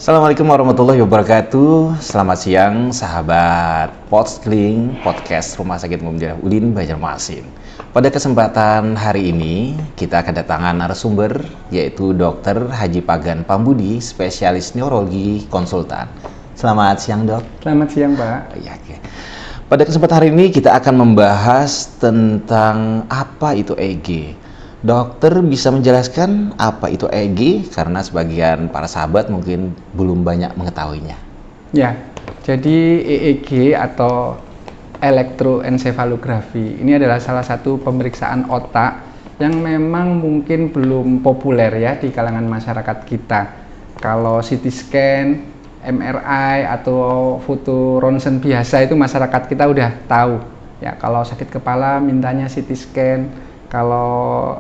Assalamualaikum warahmatullahi wabarakatuh. Selamat siang sahabat Podskling Podcast Rumah Sakit Umum Daerah Udin Banjarmasin. Pada kesempatan hari ini kita kedatangan narasumber yaitu Dr. Haji Pagan Pambudi, spesialis neurologi konsultan. Selamat siang, Dok. Selamat siang, Pak. Ya, oke. Pada kesempatan hari ini kita akan membahas tentang apa itu EEG. Dokter bisa menjelaskan apa itu EEG karena sebagian para sahabat mungkin belum banyak mengetahuinya. Ya, jadi EEG atau elektroensefalografi ini adalah salah satu pemeriksaan otak yang memang mungkin belum populer ya di kalangan masyarakat kita. Kalau CT scan, MRI atau foto ronsen biasa itu masyarakat kita udah tahu. Ya, kalau sakit kepala mintanya CT scan. Kalau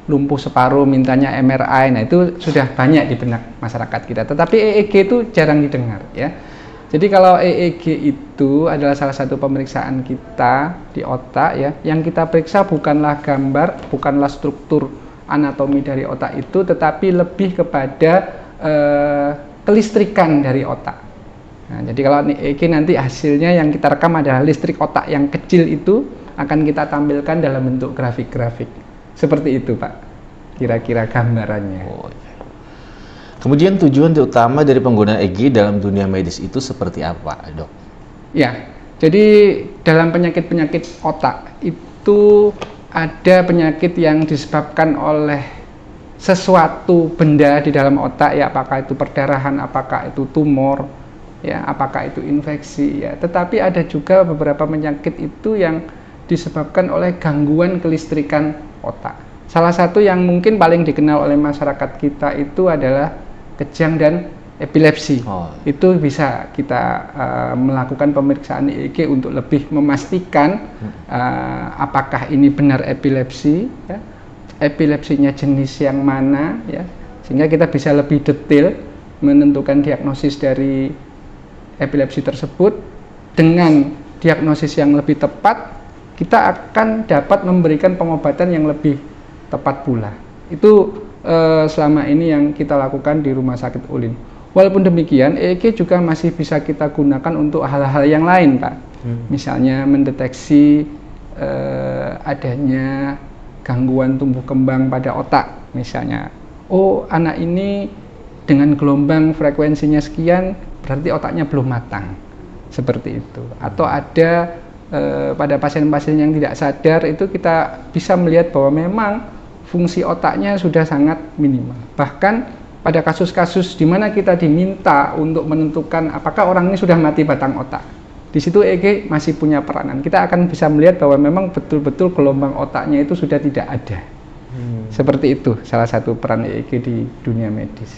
lumpuh separuh mintanya MRI, nah itu sudah banyak di benak masyarakat kita. Tetapi EEG itu jarang didengar ya. Jadi kalau EEG itu adalah salah satu pemeriksaan kita di otak ya. Yang kita periksa bukanlah gambar, bukanlah struktur anatomi dari otak itu, tetapi lebih kepada kelistrikan dari otak. Nah, jadi kalau EEG nanti hasilnya yang kita rekam adalah listrik otak yang kecil itu akan kita tampilkan dalam bentuk grafik-grafik. Seperti itu, Pak. Kira-kira gambarannya. Kemudian tujuan utama dari penggunaan EEG dalam dunia medis itu seperti apa, Dok? Ya, jadi dalam penyakit-penyakit otak itu ada penyakit yang disebabkan oleh sesuatu benda di dalam otak, ya apakah itu perdarahan, apakah itu tumor, ya apakah itu infeksi, ya. Tetapi ada juga beberapa penyakit itu yang disebabkan oleh gangguan kelistrikan otak. Salah satu yang mungkin paling dikenal oleh masyarakat kita itu adalah kejang dan epilepsi. Itu bisa kita melakukan pemeriksaan EEG untuk lebih memastikan apakah ini benar epilepsi, ya, epilepsinya jenis yang mana, ya, sehingga kita bisa lebih detail menentukan diagnosis dari epilepsi tersebut. Dengan diagnosis yang lebih tepat, kita akan dapat memberikan pengobatan yang lebih tepat pula. Itu selama ini yang kita lakukan di Rumah Sakit Ulin. Walaupun demikian, EEG juga masih bisa kita gunakan untuk hal-hal yang lain, Pak. Misalnya mendeteksi adanya gangguan tumbuh kembang pada otak. Misalnya, oh anak ini dengan gelombang frekuensinya sekian, berarti otaknya belum matang. Seperti itu. Atau ada pada pasien-pasien yang tidak sadar itu kita bisa melihat bahwa memang fungsi otaknya sudah sangat minimal. Bahkan pada kasus-kasus di mana kita diminta untuk menentukan apakah orang ini sudah mati batang otak, di situ EEG masih punya peranan. Kita akan bisa melihat bahwa memang betul-betul gelombang otaknya itu sudah tidak ada. Seperti itu salah satu peran EEG di dunia medis.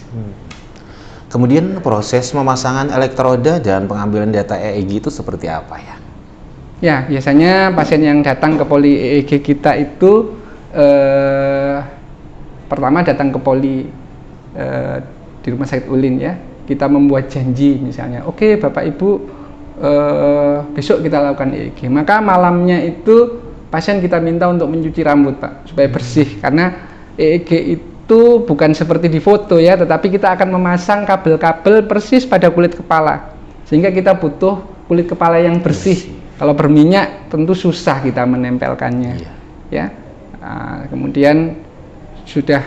Kemudian proses pemasangan elektroda dan pengambilan data EEG itu seperti apa ya? Ya, biasanya pasien yang datang ke poli EEG kita itu pertama datang ke poli di Rumah Sakit Ulin ya. Kita membuat janji misalnya, oke, Bapak Ibu besok kita lakukan EEG. Maka malamnya itu pasien kita minta untuk mencuci rambut, Pak, supaya bersih. Karena EEG itu bukan seperti di foto ya, tetapi kita akan memasang kabel-kabel persis pada kulit kepala. Sehingga kita butuh kulit kepala yang bersih. Kalau berminyak tentu susah kita menempelkannya, ya. Kemudian sudah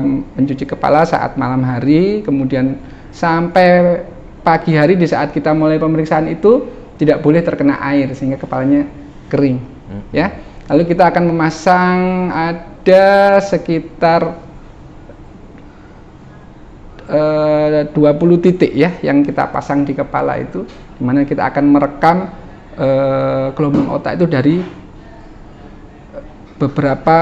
mencuci kepala saat malam hari, kemudian sampai pagi hari di saat kita mulai pemeriksaan itu tidak boleh terkena air sehingga kepalanya kering, ya. Lalu kita akan memasang ada sekitar 20 titik ya yang kita pasang di kepala itu, di mana kita akan merekam gelombang otak itu dari beberapa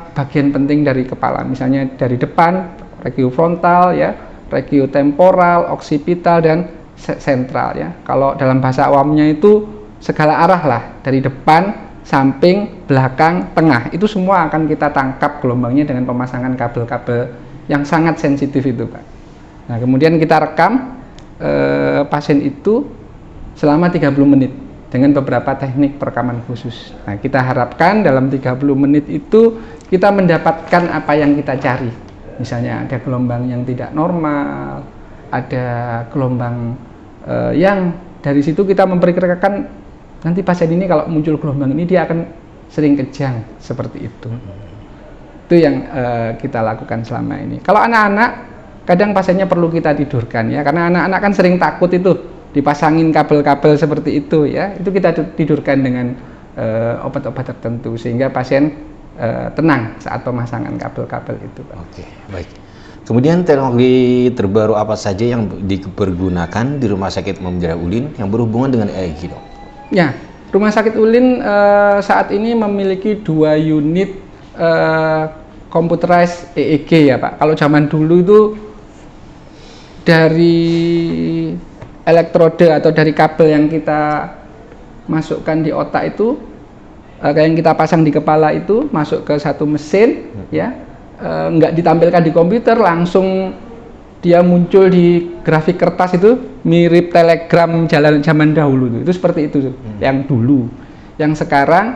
bagian penting dari kepala, misalnya dari depan, regio frontal ya, regio temporal, oksipital dan sentral ya. Kalau dalam bahasa awamnya itu segala arah lah, dari depan, samping, belakang, tengah, itu semua akan kita tangkap gelombangnya dengan pemasangan kabel-kabel yang sangat sensitif itu, Pak. Nah, kemudian kita rekam pasien itu selama 30 menit. Dengan beberapa teknik perekaman khusus. Nah, kita harapkan dalam 30 menit itu kita mendapatkan apa yang kita cari. Misalnya ada gelombang yang tidak normal, ada gelombang yang dari situ kita memperkirakan nanti pasien ini kalau muncul gelombang ini dia akan sering kejang seperti itu. Itu yang kita lakukan selama ini. Kalau anak-anak kadang pasiennya perlu kita tidurkan ya, karena anak-anak kan sering takut itu dipasangin kabel-kabel seperti itu ya. Itu kita tidurkan dengan obat-obat tertentu sehingga pasien tenang saat pemasangan kabel-kabel itu, Pak. Oke, baik. Kemudian teknologi terbaru apa saja yang dipergunakan di Rumah Sakit Umum Daerah Ulin yang berhubungan dengan EEG, Dok? Ya, Rumah Sakit Ulin saat ini memiliki 2 unit computerized EEG ya, Pak. Kalau zaman dulu itu dari elektrode atau dari kabel yang kita masukkan di otak itu, yang kita pasang di kepala itu masuk ke satu mesin, ya. Nggak ditampilkan di komputer, langsung dia muncul di grafik kertas itu, mirip telegram zaman dahulu itu seperti itu yang dulu. Yang sekarang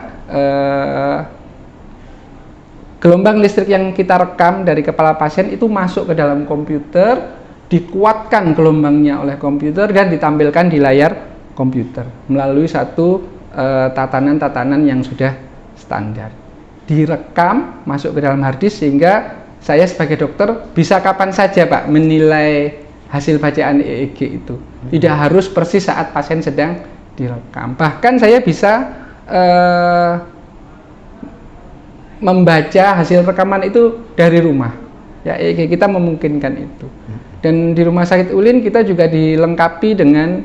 gelombang listrik yang kita rekam dari kepala pasien itu masuk ke dalam komputer, dikuatkan gelombangnya oleh komputer dan ditampilkan di layar komputer melalui satu tatanan-tatanan yang sudah standar. Direkam masuk ke dalam harddisk sehingga saya sebagai dokter bisa kapan saja, Pak, menilai hasil bacaan EEG itu. Tidak harus persis saat pasien sedang direkam. Bahkan saya bisa membaca hasil rekaman itu dari rumah. Ya, EEG kita memungkinkan itu. Dan di Rumah Sakit Ulin kita juga dilengkapi dengan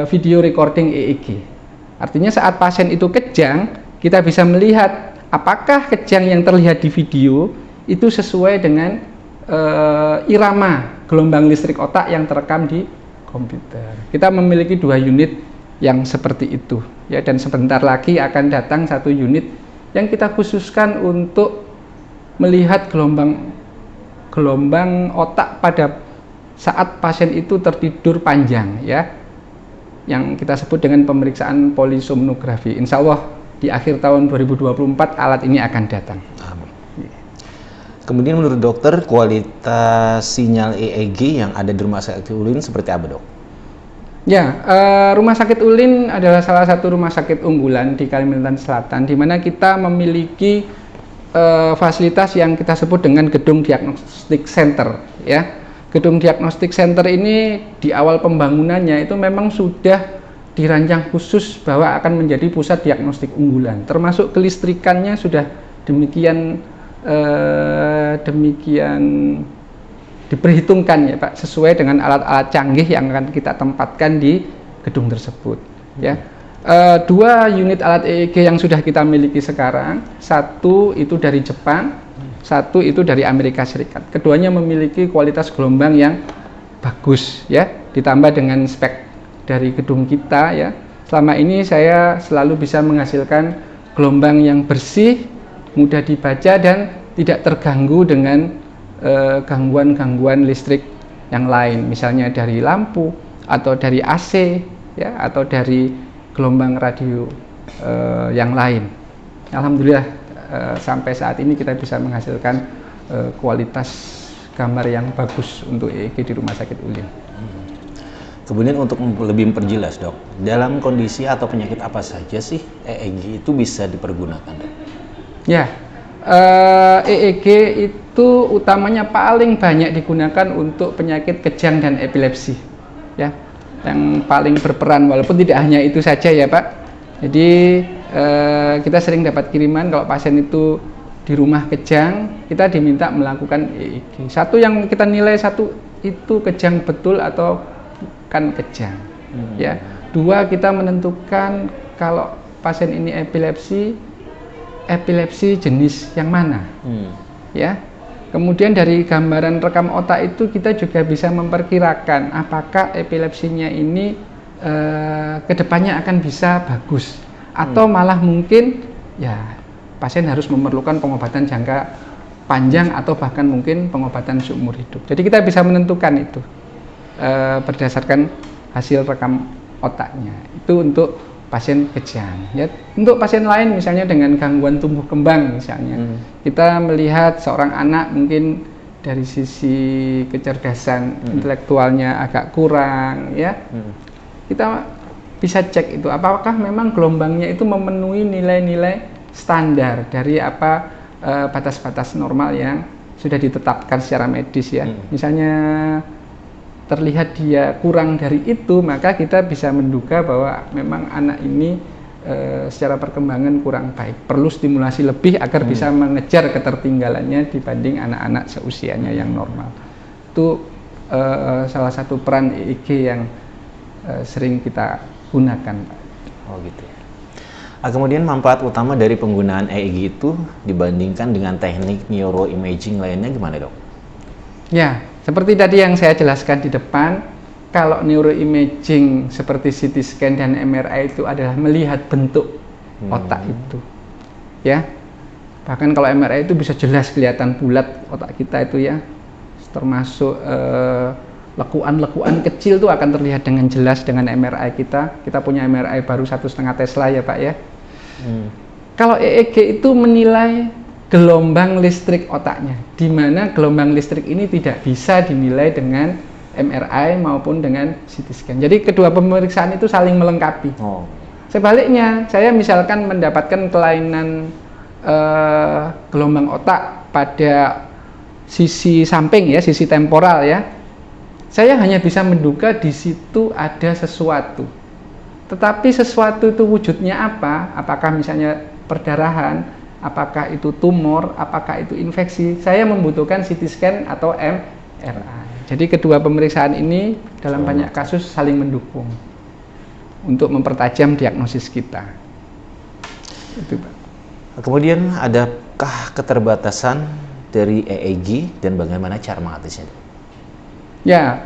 video recording EEG. Artinya saat pasien itu kejang, kita bisa melihat apakah kejang yang terlihat di video itu sesuai dengan irama gelombang listrik otak yang terekam di komputer. Kita memiliki 2 unit yang seperti itu, ya, dan sebentar lagi akan datang 1 unit yang kita khususkan untuk melihat gelombang otak pada saat pasien itu tertidur panjang, ya, yang kita sebut dengan pemeriksaan polisomnografi. Insya Allah di akhir tahun 2024 alat ini akan datang. Amin. Kemudian menurut dokter, kualitas sinyal EEG yang ada di Rumah Sakit Ulin seperti apa, Dok? Ya, Rumah Sakit Ulin adalah salah satu rumah sakit unggulan di Kalimantan Selatan, di mana kita memiliki fasilitas yang kita sebut dengan gedung diagnostik center. Ya, gedung diagnostik center ini di awal pembangunannya itu memang sudah dirancang khusus bahwa akan menjadi pusat diagnostik unggulan, termasuk kelistrikannya sudah demikian diperhitungkan ya, Pak, sesuai dengan alat-alat canggih yang akan kita tempatkan di gedung tersebut. Ya, 2 unit alat EEG yang sudah kita miliki sekarang, 1 itu dari Jepang, 1 itu dari Amerika Serikat. Keduanya memiliki kualitas gelombang yang bagus, ya, ditambah dengan spek dari gedung kita, ya. Selama ini saya selalu bisa menghasilkan gelombang yang bersih, mudah dibaca dan tidak terganggu dengan gangguan-gangguan listrik yang lain, misalnya dari lampu atau dari AC, ya, atau dari gelombang radio yang lain. Alhamdulillah sampai saat ini kita bisa menghasilkan kualitas gambar yang bagus untuk EEG di Rumah Sakit Ulin. Kemudian untuk lebih memperjelas, Dok, dalam kondisi atau penyakit apa saja sih EEG itu bisa dipergunakan, Dok? Ya, EEG itu utamanya paling banyak digunakan untuk penyakit kejang dan epilepsi, ya, yang paling berperan, walaupun tidak hanya itu saja ya, Pak. Jadi kita sering dapat kiriman kalau pasien itu di rumah kejang, kita diminta melakukan EEG. Satu yang kita nilai, satu itu kejang betul atau kan kejang, ya. 2, kita menentukan kalau pasien ini epilepsi jenis yang mana, ya. Kemudian dari gambaran rekam otak itu kita juga bisa memperkirakan apakah epilepsinya ini kedepannya akan bisa bagus atau malah mungkin ya pasien harus memerlukan pengobatan jangka panjang atau bahkan mungkin pengobatan seumur hidup. Jadi kita bisa menentukan itu berdasarkan hasil rekam otaknya. Itu untuk pasien kejang. Ya, untuk pasien lain misalnya dengan gangguan tumbuh kembang misalnya, kita melihat seorang anak mungkin dari sisi kecerdasan intelektualnya agak kurang, ya. Kita bisa cek itu apakah memang gelombangnya itu memenuhi nilai-nilai standar dari apa batas-batas normal yang sudah ditetapkan secara medis, ya. Misalnya terlihat dia kurang dari itu, maka kita bisa menduga bahwa memang anak ini secara perkembangan kurang baik, perlu stimulasi lebih agar bisa mengejar ketertinggalannya dibanding anak-anak seusianya yang normal. Itu salah satu peran EEG yang sering kita gunakan, Pak. Oh gitu ya. Kemudian manfaat utama dari penggunaan EEG itu dibandingkan dengan teknik neuroimaging lainnya gimana, Dok? Ya, seperti tadi yang saya jelaskan di depan, kalau neuroimaging seperti CT scan dan MRI itu adalah melihat bentuk otak itu, ya. Bahkan kalau MRI itu bisa jelas kelihatan bulat otak kita itu, ya, termasuk lekuan-lekuan kecil itu akan terlihat dengan jelas dengan MRI kita. Kita punya MRI baru 1,5 Tesla, ya Pak, ya. Kalau EEG itu menilai gelombang listrik otaknya, di mana gelombang listrik ini tidak bisa dinilai dengan MRI maupun dengan CT scan. Jadi kedua pemeriksaan itu saling melengkapi. Sebaliknya, saya misalkan mendapatkan kelainan gelombang otak pada sisi samping, ya, sisi temporal, ya. Saya hanya bisa menduga di situ ada sesuatu. Tetapi sesuatu itu wujudnya apa? Apakah misalnya perdarahan, apakah itu tumor, apakah itu infeksi? Saya membutuhkan CT scan atau MRI. Jadi kedua pemeriksaan ini dalam banyak kasus saling mendukung untuk mempertajam diagnosis kita. Itu, Pak. Kemudian adakah keterbatasan dari EEG dan bagaimana cara mengatasinya? Ya,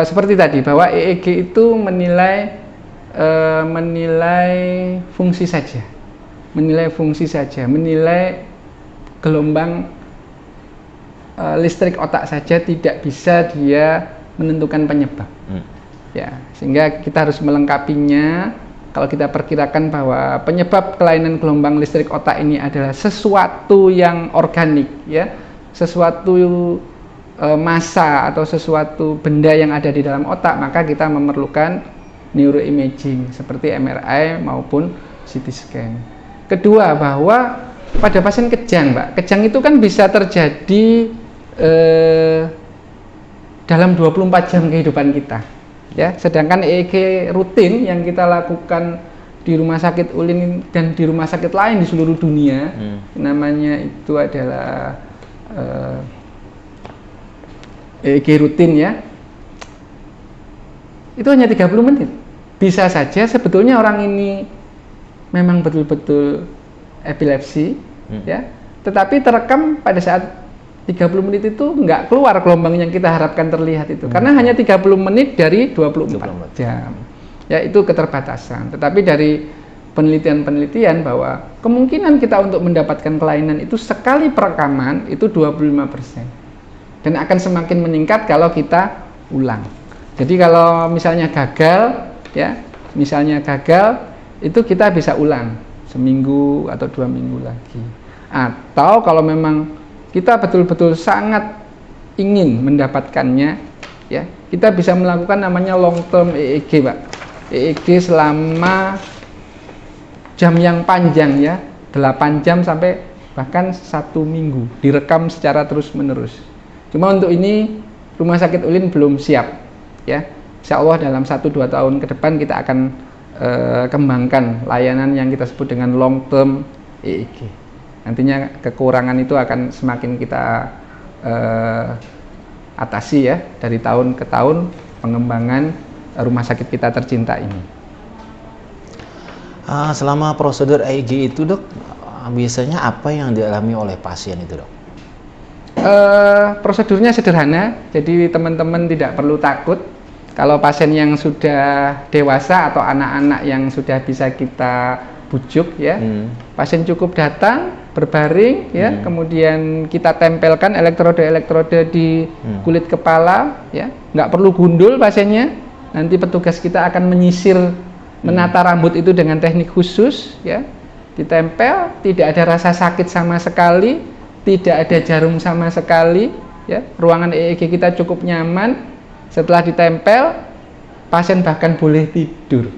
seperti tadi bahwa EEG itu menilai fungsi saja, menilai gelombang listrik otak saja, tidak bisa dia menentukan penyebab. Ya, sehingga kita harus melengkapinya. Kalau kita perkirakan bahwa penyebab kelainan gelombang listrik otak ini adalah sesuatu yang organik, ya, sesuatu massa atau sesuatu benda yang ada di dalam otak, maka kita memerlukan neuroimaging seperti MRI maupun CT scan. Kedua, bahwa pada pasien kejang, Pak, kejang itu kan bisa terjadi dalam 24 jam kehidupan kita, ya. Sedangkan EEG rutin yang kita lakukan di rumah sakit Ulin dan di rumah sakit lain di seluruh dunia, namanya itu adalah EEG rutin, ya. Itu hanya 30 menit. Bisa saja sebetulnya orang ini memang betul-betul epilepsi, ya. Tetapi terekam pada saat 30 menit itu nggak keluar gelombang yang kita harapkan terlihat itu, karena hanya 30 menit dari 24 jam. Ya, itu keterbatasan. Tetapi dari penelitian-penelitian bahwa kemungkinan kita untuk mendapatkan kelainan itu sekali perekaman itu 25%. Dan akan semakin meningkat kalau kita ulang. Jadi kalau misalnya gagal, ya, itu kita bisa ulang seminggu atau 2 minggu lagi. Atau kalau memang kita betul-betul sangat ingin mendapatkannya, ya, kita bisa melakukan namanya long term EEG, Pak. EEG selama jam yang panjang, ya, 8 jam sampai bahkan 1 minggu, direkam secara terus-menerus. Cuma untuk ini Rumah Sakit Ulin belum siap, ya. Insya Allah dalam 1-2 tahun ke depan kita akan kembangkan layanan yang kita sebut dengan long term EEG. Nantinya kekurangan itu akan semakin kita atasi, ya, dari tahun ke tahun pengembangan rumah sakit kita tercinta ini. Selama prosedur EEG itu, Dok, biasanya apa yang dialami oleh pasien itu, Dok? Prosedurnya sederhana, jadi teman-teman tidak perlu takut. Kalau pasien yang sudah dewasa atau anak-anak yang sudah bisa kita bujuk, ya, pasien cukup datang berbaring, ya, kemudian kita tempelkan elektrode-elektrode di kulit kepala, ya, nggak perlu gundul pasiennya. Nanti petugas kita akan menyisir, menata rambut itu dengan teknik khusus, ya, ditempel, tidak ada rasa sakit sama sekali, tidak ada jarum sama sekali, ya, ruangan EEG kita cukup nyaman, setelah ditempel pasien bahkan boleh tidur,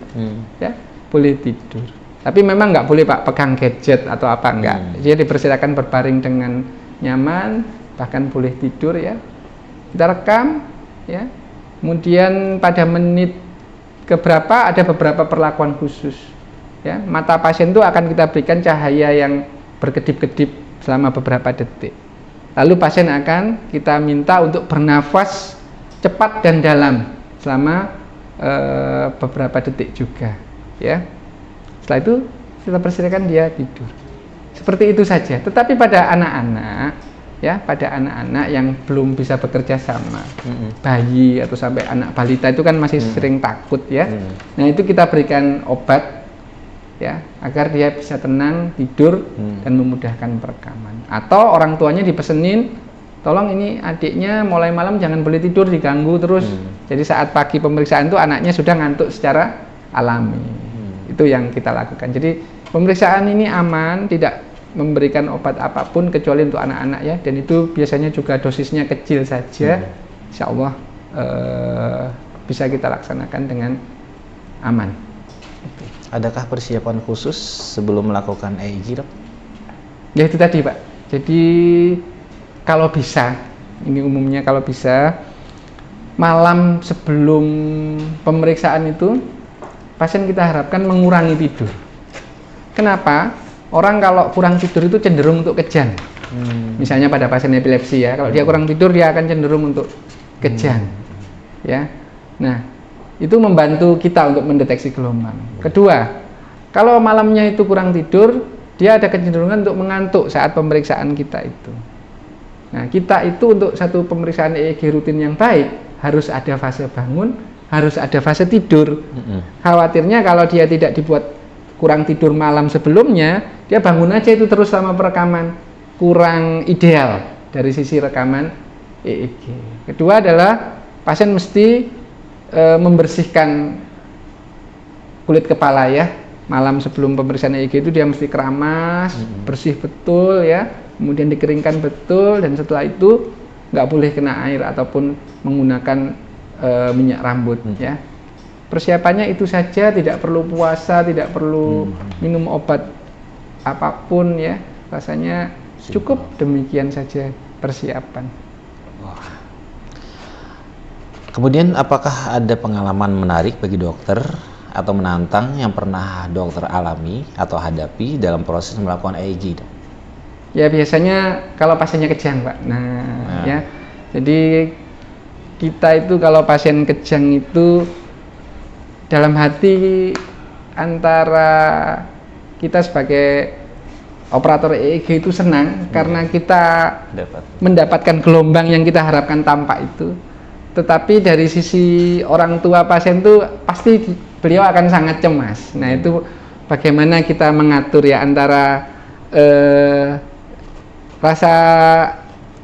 ya, boleh tidur. Tapi memang nggak boleh Pak pegang gadget atau apa, enggak. Jadi dipersilakan berbaring dengan nyaman, bahkan boleh tidur ya. Kita rekam, ya. Kemudian pada menit keberapa ada beberapa perlakuan khusus, ya. Mata pasien itu akan kita berikan cahaya yang berkedip-kedip selama beberapa detik. Lalu pasien akan kita minta untuk bernafas cepat dan dalam selama beberapa detik juga, ya. Setelah itu kita persilakan dia tidur. Seperti itu saja. Tetapi pada anak-anak, ya, pada anak-anak yang belum bisa bekerja sama, bayi atau sampai anak balita itu kan masih sering takut, ya. Nah, itu kita berikan obat, ya, agar dia bisa tenang tidur dan memudahkan perekaman. Atau orang tuanya dipesenin, tolong ini adiknya mulai malam jangan boleh tidur, diganggu terus. Jadi saat pagi pemeriksaan itu anaknya sudah ngantuk secara alami. Itu yang kita lakukan. Jadi pemeriksaan ini aman, tidak memberikan obat apapun kecuali untuk anak-anak, ya. Dan itu biasanya juga dosisnya kecil saja. Insya Allah bisa kita laksanakan dengan aman. Adakah persiapan khusus sebelum melakukan EEG, Dok? Ya itu tadi Pak. Jadi kalau bisa, ini umumnya kalau bisa malam sebelum pemeriksaan itu pasien kita harapkan mengurangi tidur. Kenapa? Orang kalau kurang tidur itu cenderung untuk kejang. Misalnya pada pasien epilepsi, ya, kalau dia kurang tidur dia akan cenderung untuk kejang, ya. Nah, itu membantu kita untuk mendeteksi gelombang. Kedua, kalau malamnya itu kurang tidur, dia ada kecenderungan untuk mengantuk saat pemeriksaan kita itu. Nah, kita itu untuk satu pemeriksaan EEG rutin yang baik harus ada fase bangun, harus ada fase tidur. Khawatirnya kalau dia tidak dibuat kurang tidur malam sebelumnya, dia bangun aja itu terus selama perekaman, kurang ideal dari sisi rekaman EEG. Kedua adalah pasien mesti membersihkan kulit kepala, ya. Malam sebelum pemeriksaan EEG itu dia mesti keramas, bersih betul, ya. Kemudian dikeringkan betul, dan setelah itu nggak boleh kena air ataupun menggunakan minyak rambut, ya. Persiapannya itu saja, tidak perlu puasa, tidak perlu minum obat apapun, ya. Rasanya cukup demikian saja persiapan. Kemudian apakah ada pengalaman menarik bagi dokter atau menantang yang pernah dokter alami atau hadapi dalam proses melakukan EEG, Dok? Ya biasanya kalau pasiennya kejang, Pak. Nah, ya. Jadi kita itu kalau pasien kejang itu dalam hati antara kita sebagai operator EEG itu senang karena kita mendapatkan gelombang yang kita harapkan tampak itu. Tetapi dari sisi orang tua pasien itu pasti beliau akan sangat cemas. Nah, itu bagaimana kita mengatur, ya, antara rasa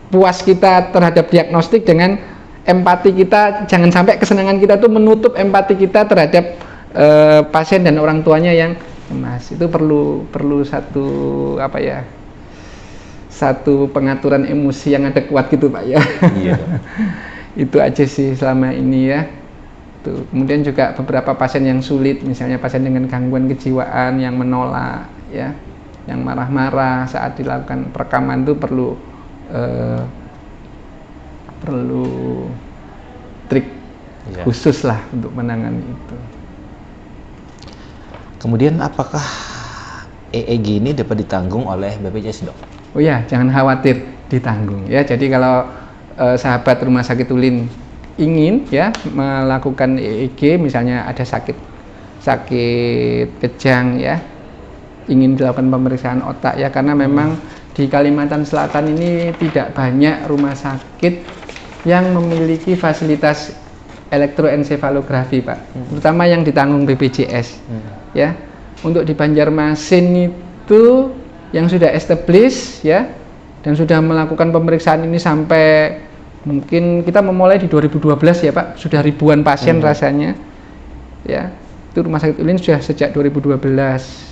puas kita terhadap diagnostik dengan empati kita. Jangan sampai kesenangan kita itu menutup empati kita terhadap pasien dan orang tuanya yang cemas. Itu perlu satu satu pengaturan emosi yang ada kuat gitu, Pak, ya. Iya. Itu aja sih selama ini, ya. Tuh. Kemudian juga beberapa pasien yang sulit, misalnya pasien dengan gangguan kejiwaan yang menolak, ya, yang marah-marah saat dilakukan perekaman itu perlu trik khusus lah untuk menangani itu. Kemudian apakah EEG ini dapat ditanggung oleh BPJS, Dok? Oh ya, jangan khawatir, ditanggung, ya. Jadi kalau sahabat Rumah Sakit Ulin ingin, ya, melakukan EEG, misalnya ada sakit kejang, ya, ingin dilakukan pemeriksaan otak, ya, karena memang di Kalimantan Selatan ini tidak banyak rumah sakit yang memiliki fasilitas elektroensefalografi, Pak, terutama yang ditanggung BPJS, ya. Untuk di Banjarmasin itu yang sudah established, ya, dan sudah melakukan pemeriksaan ini sampai mungkin kita memulai di 2012, ya, Pak, sudah ribuan pasien rasanya, ya. Itu Rumah Sakit Ulin sudah sejak 2012.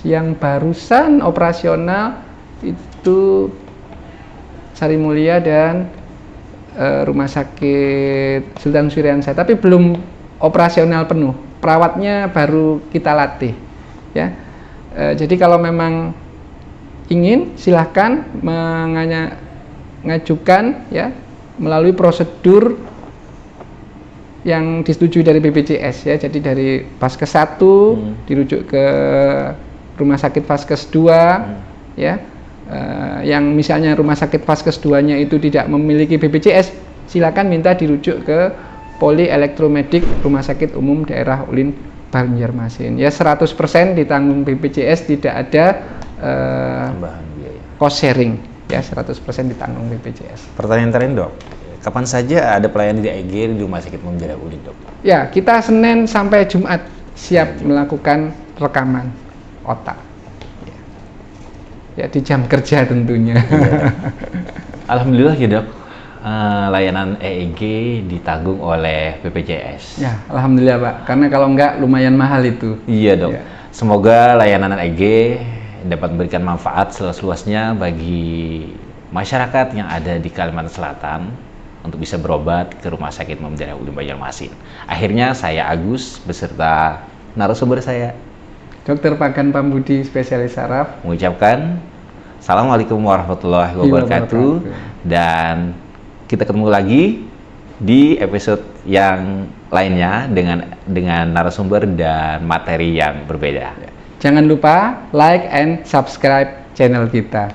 Yang barusan operasional itu Sari Mulia dan Rumah Sakit Sultan Syariansyah, tapi belum operasional penuh. Perawatnya baru kita latih, ya. Jadi kalau memang ingin, silahkan mengajukan, ya, melalui prosedur yang disetujui dari BPJS, ya. Jadi dari Vaskes 1 dirujuk ke Rumah Sakit Vaskes 2, ya. Yang misalnya Rumah Sakit Vaskes 2-nya itu tidak memiliki BPJS, silakan minta dirujuk ke Poli Elektromedik Rumah Sakit Umum Daerah Ulin Banjarmasin. Ya 100% ditanggung BPJS, tidak ada Tambahan biaya. cost sharing, ya 100% ditanggung BPJS. Pertanyaan terakhir dok, kapan saja ada pelayanan di AEG di Rumah Sakit Umum Daerah Ulin dok? Ya, kita Senin sampai Jumat siap melakukan rekaman otak. Ya, di jam kerja tentunya. Iya. Alhamdulillah ya dok, layanan EEG ditanggung oleh BPJS. Ya, alhamdulillah Pak. Karena kalau enggak lumayan mahal itu. Iya dok. Ya. Semoga layanan EEG dapat memberikan manfaat seluas-luasnya bagi masyarakat yang ada di Kalimantan Selatan untuk bisa berobat ke Rumah Sakit Umum Daerah Ulin Banjarmasin. Akhirnya saya Agus beserta narasumber saya Dr. Pagan Pambudi, spesialis saraf, mengucapkan Assalamualaikum warahmatullahi wabarakatuh, dan kita ketemu lagi di episode yang lainnya dengan narasumber dan materi yang berbeda. Jangan lupa like and subscribe channel kita.